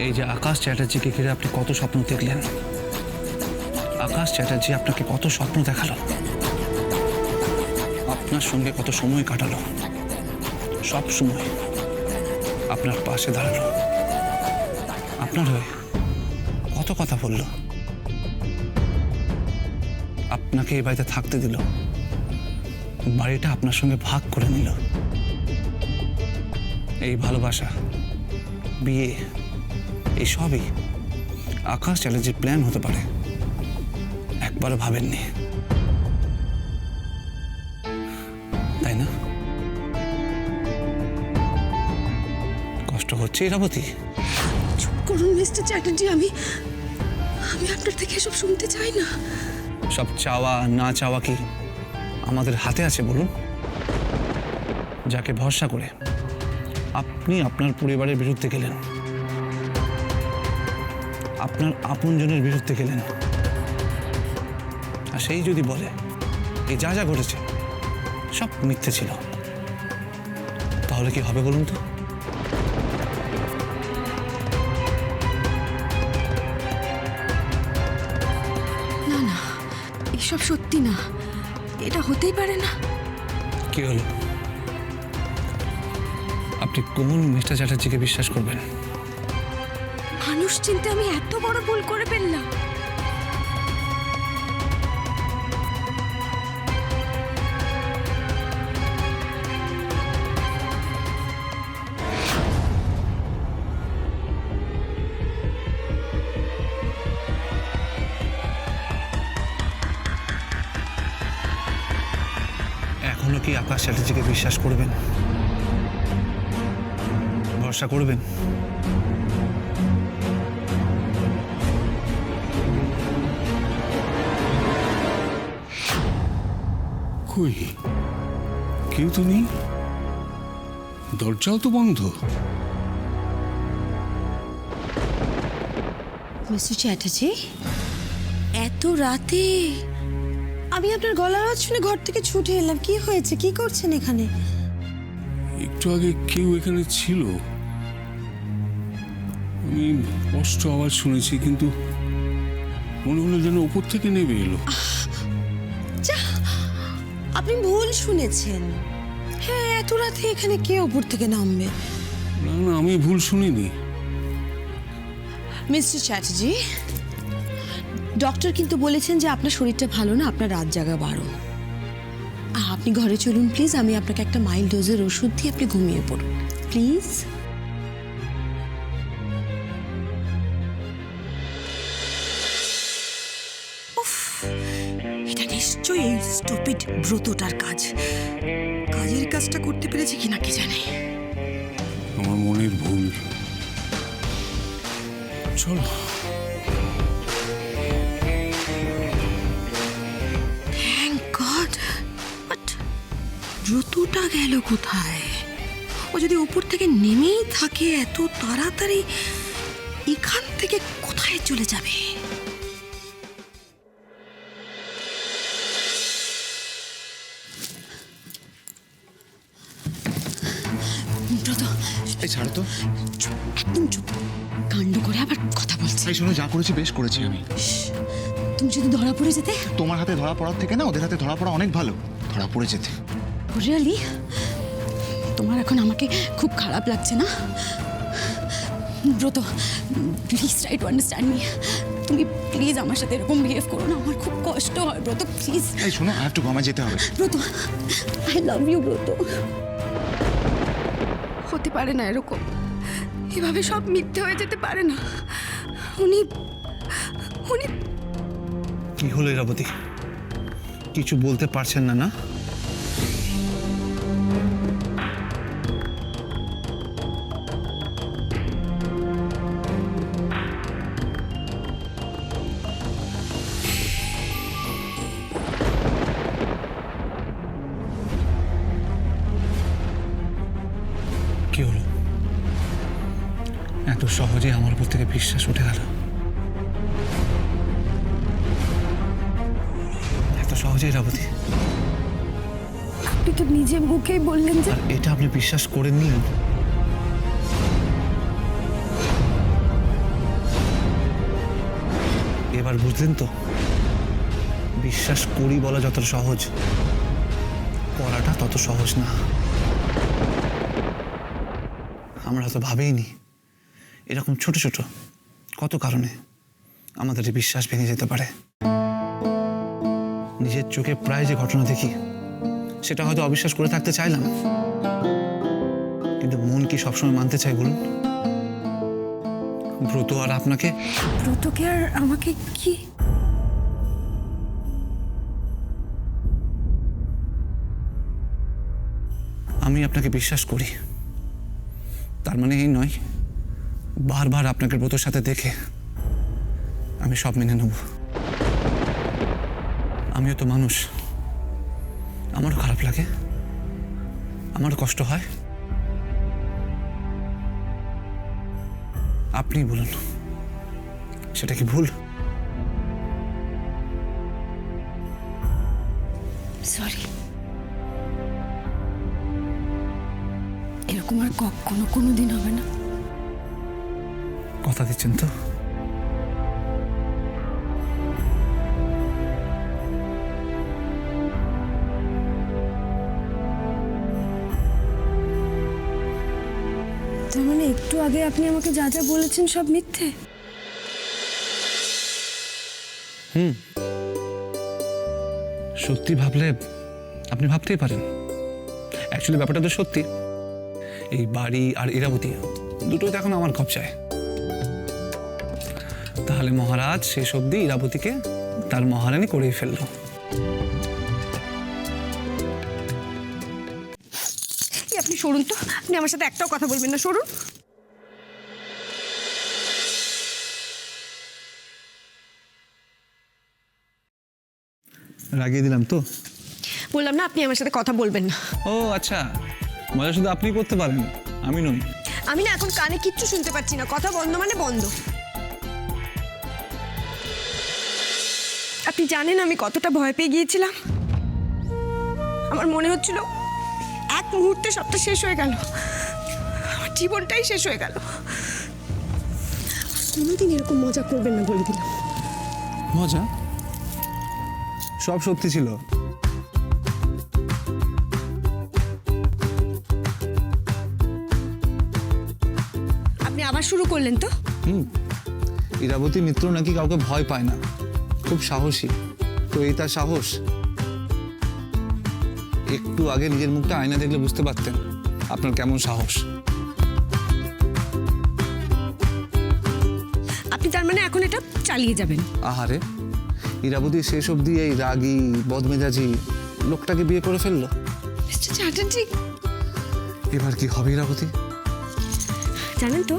এই যে আকাশ চ্যাটার্জিকে ঘিরে আপনি কত স্বপ্ন দেখলেন, আকাশ চ্যাটার্জি আপনাকে কত স্বপ্ন দেখালো, আপনার সঙ্গে কত সময় কাটালো, সব সময় আপনার পাশে দাঁড়ালো, আপনার হয়ে কত কথা বলল, আপনাকে এই বাড়িতে থাকতে দিল, বাড়িটা আপনার সঙ্গে ভাগ করে নিল। এই ভালোবাসা, বিয়ে, এই সবই আকাশ চ্যাটার্জির প্ল্যান হতে পারে, একবারও ভাবেননি, তাই না? কষ্ট হচ্ছে ইরাবতী? চুপ করুন মিস্টার চ্যাটার্জি, আমি আপনার থেকে এসব শুনতে চাই না। সব চাওয়া না চাওয়া কি আমাদের হাতে আছে বলুন? যাকে ভরসা করে আপনি আপনার পরিবারের বিরুদ্ধে গেলেন, আপনার আপনজনের বিরুদ্ধে গেলেন, আর সেই যদি বলে এই যা যা ঘটেছে সব মিথ্যে ছিল, তাহলে কি হবে বলুন তো? না না, এসব সত্যি না, এটা হতেই পারে না। কি হলো? আপনি কোন মিস্টার চ্যাটার্জিকে বিশ্বাস করবেন? মানুষ চিনতে আমি এত বড় ভুল করে ফেললাম। এখনো কি আকাশ চ্যাটার্জিকে বিশ্বাস করবেন, ভরসা করবেন? কই, কেউ তো নেই, দরজাও তো বন্ধ। মিস্টার চ্যাটার্জি, এত রাতে? আমি আপনার গলার আওয়াজ শুনে ঘর থেকে ছুটে এলাম। কি হয়েছে? কি করছেন এখানে? একটু আগে কেউ এখানে ছিল, আমি স্পষ্ট আওয়াজ শুনেছি, কিন্তু মনে হলো যেন উপর থেকে নেমে এলো। যা, আপনি ভুল শুনেছেন। হ্যাঁ, এত রাতে এখানে কে উপর থেকে নামবে? না না, আমি ভুল শুনিনি। মিস্টার চ্যাটার্জি, ডক্টর কিন্তু বলেছেন যে আপনার শরীরটা ভালো না, আপনার রাত জাগা বারণ। আপনি ঘরে চলুন প্লিজ, আমি আপনাকে একটা মাইল্ড ডোজের ওষুধ দিয়ে আপনি ঘুমিয়ে পড়ুন প্লিজ। এটা নিশ্চয়ই এই স্টুপিড ব্রতটার কাজ। কাজের কাজটা করতে পেরেছে কিনা কে জানে। আমার মনের ভুল। চলো। Thank god. বাট ব্রতটা গেল কোথায়? ও যদি উপর থেকে নেমেই থাকে এত তাড়াতাড়ি, এখান থেকে কোথায় চলে যাবে? ব্রত, এই ছাড়ো তো। চুপ, একদম চুপ। কাণ্ড করে আবার কথা বলছে। এই শোনো, যা করেছি বেশ করেছি আমি। তুমি যদি ধরা পড়ে যেতে? তোমার হাতে ধরা পড়ার থেকে না ওদের হাতে ধরা পড়া অনেক ভালো। ধরা পড়ে যেতে। রিয়েলি? তোমার এখন আমাকে খুব খারাপ লাগছে না? ব্রত, please try to understand me. তুমি প্লিজ আমার সাথে এরকম বিহেভ করো না, আমার খুব কষ্ট হয় ব্রত, প্লিজ। এই শোনো, আই হ্যাভ টু গো, আমায় যেতে হবে। ব্রত, আই লাভ ইউ ব্রত। হতে পারে না এরকম, এভাবে সব মিথ্যে হয়ে যেতে পারে না। উনি উনি কি হলো ইরাবতী? কিছু বলতে পারছেন না? না কি হলো? এত সহজে আমার উপর থেকে বিশ্বাস উঠে গেল? এত সহজে ইরাবতী? আপনি তো নিজে মুখেই বললেন যে আর এটা আপনি বিশ্বাস করেননি? এবার বুঝলেন তো, বিশ্বাস করি বলা যতটা সহজ, করাটা তত সহজ না। আমরা হয়তো ভাবেইনি এরকম ছোট ছোট কত কারণে আমাদের এই বিশ্বাস ভেঙে যেতে পারে। নিজের চোখে প্রায় যে ঘটনা দেখি সেটা হয়তো অবিশ্বাস করে থাকতে চাইলাম, কিন্তু মন কি সবসময় মানতে চাই বলুন? ব্রত আর আপনাকে, ব্রতকে আর আমাকে কি? আমি আপনাকে বিশ্বাস করি, তার মানে এই নয় বারবার আপনাকে ব্রতর সাথে দেখে আমি সব মেনে নেব। আমিও তো মানুষ, আমারও খারাপ লাগে, আমারও কষ্ট হয়। আপনি বলুন, সেটা কি ভুল? সরি, এরকম আর কখনো কোনোদিন হবে না। কথা দিচ্ছেন তো? তার মানে একটু আগে আপনি আমাকে যা যা বলেছেন সব মিথ্যে? সত্যি ভাবলে আপনি ভাবতেই পারেন। অ্যাকচুয়ালি ব্যাপারটা তো সত্যি, এই বাড়ি আর ইরাবতী দুটোই তো এখন আমার কবজায়। তাহলে মহারাজ শেষ অবধি ইরাবতীকে তার মহারানী করেই ফেললো। আপনি সরুন তো, আপনি আমার সাথে একটাও কথা বলবেন না, সরুন। রাগিয়ে দিলাম তো? বললাম না আপনি আমার সাথে কথা বলবেন না। ও আচ্ছা, মজা শুধু আপনি করতে পারেন, আমি নই। আমি না এখন কানে কিচ্ছু শুনতে পাচ্ছি না, কথা বন্ধ মানে বন্ধ। আপনি জানেন আমি কতটা ভয় পেয়ে গিয়েছিলাম। আমার মনে হচ্ছিল এক মুহূর্তে সবটা শেষ হয়ে গেল, আমার জীবনটাই শেষ হয়ে গেল। কোনোদিন এরকম মজা করবেন না বলে দিলাম। মজা? সব সত্যি ছিল। আপনি আবার শুরু করলেন তো? ইরাবতী মিত্র নাকি কাউকে ভয় পায় না, খুব সাহসী। তো এই তার সাহস? একটু আগে নিজের মুখটা আয়না দেখলে বুঝতে পারতেন আপনার কেমন সাহস। আপনি তার মানে এখন এটা চালিয়ে যাবেন? আহারে, ইরাবতী শেষ অবধি এই রাগী বদমেজাজি লোকটাকে বিয়ে করে ফেললো। মিস্টার চ্যাটার্জি, এবার কি হবে ইরাবতী? জানেন তো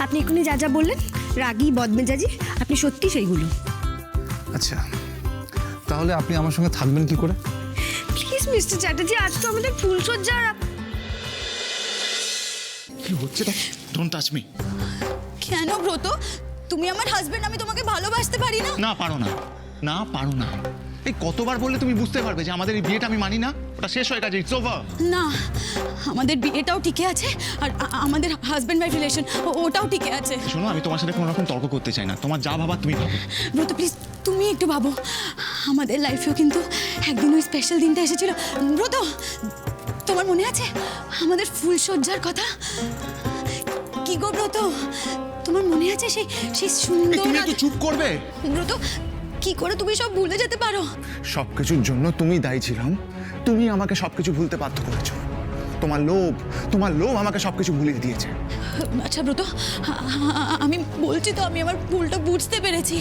আপনি এখনই যা যা বললেন রাগী বদমেজাজি, আপনি সত্যি সেইগুলো। আচ্ছা, তাহলে আপনি আমার সঙ্গে থাকবেন কি করে? প্লিজ মিস্টার চ্যাটার্জি, আজ তো আমাদের ফুলসজ্জার। কি হচ্ছে? Don't touch me. কেন ব্রত, তুমি আমার হাজবেন্ড, আমি তোমাকে ভালোবাসতে পারি না? না পারো না, না পারো না। এই কতবার বললে তুমি বুঝতে পারবে যে আমাদের এই বিয়েটা আমি মানি না? ওটা শেষ হয়ে গেছে, ইটস ওভার। না, আমাদের বিয়েটাও টিকে আছে, আর আমাদের হাজবেন্ড ওয়াইফ রিলেশন ওটাও টিকে আছে। শোনো, আমি তোমার সাথে কোনো রকম তর্ক করতে চাই না। তোমার যা ভাবার তুমি ভাবো। ব্রত প্লিজ, তুমি একটু ভাবো, আমাদের লাইফেও কিন্তু একদিন ওই স্পেশাল দিনটা এসেছিল। ব্রত, তোমার মনে আছে আমাদের ফুলসজ্জার কথা? কি গো ব্রত, তোমার মনে আছে সেই সেই সুন্দর? তুমি একটু চুপ করবে? ব্রত, কি করে তুমি সব ভুলে যেতে পারো? সবকিছুর জন্য তুমি দায়ী ছিলাম। তুমি আমাকে সবকিছু ভুলতে বাধ্য করেছো। তোমার লোভ আমাকে সবকিছু ভুলিয়ে দিয়েছে। আচ্ছা ব্রত, আমি বলছি তো, আমি আমার ভুলটা বুঝতে পেরেছি।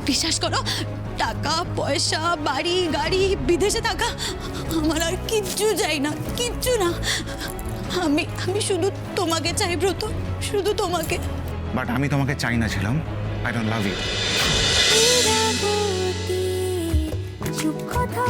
বিশ্বাস করো, টাকা পয়সা বাড়ি গাড়ি বিদেশে থাকা আমার আর কিচ্ছু চাই না, কিচ্ছু না। আমি আমি শুধু তোমাকে চাই ব্রত, শুধু তোমাকে। বাট আমি তোমাকে চাই না ছিলাম। I don't love you. চুপ কথা